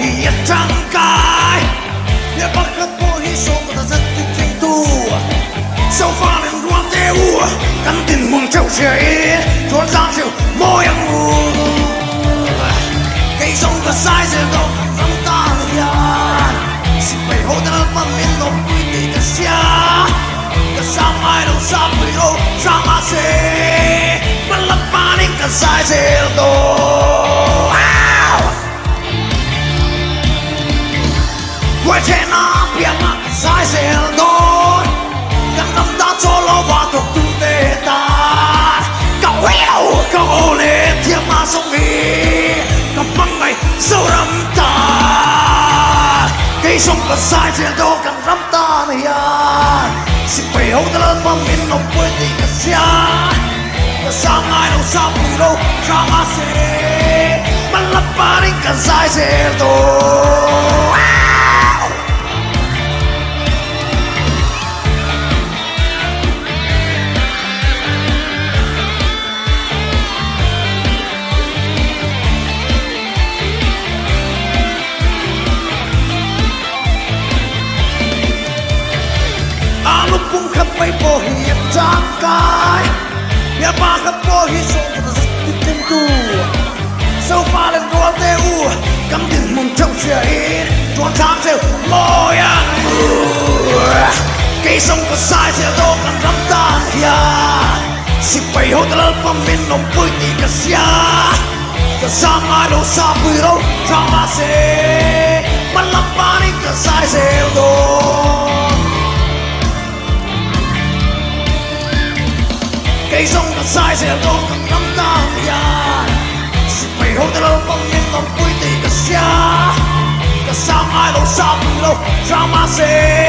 hi et tankai ya bakka pohi som da zatti tu so far in ruang te u kan tin mong chau che chuan giang chiu mo yang u cây sông và sai sẽ đâu rong ta ya si pai ho da pa min no pui ti ka sia ka sa mai đâu sa pui ro sa ma se man la pa ni ka sai se do quay trên nó biết mà sai sẽ đôi gần năm ta cho lo vào thuộc tu tê ta cậu heo cậu ô lên thiên ma sông đi cậu băng ngày sâu rắm ta cây sông và sai sẽ đôi gần rắm ta này à xin phải hậu ta lên bằng miền nông quê thì cả xa cả sang ai đâu sao cũng đâu sao mà sẽ mà lấp ba đến cả sai sẽ đôi pung khắp bay po hi trang kai ya ba khắp po hi so ta zit tin tu so far in ruang te u kam tin mong chau che chuan tham se mo ya cây sông có sai se do kan ram ta ya si pai ho dal pam min no pui ti ka sia ka sa ma lo sa pui ro sa ma se man la pa ni ka sai se do cây sông đã sai sẽ đâu cần nắm ta ya si pai ho da lo pang min no pui ti ka sia ka sa mai lo sa pui lo sa ma se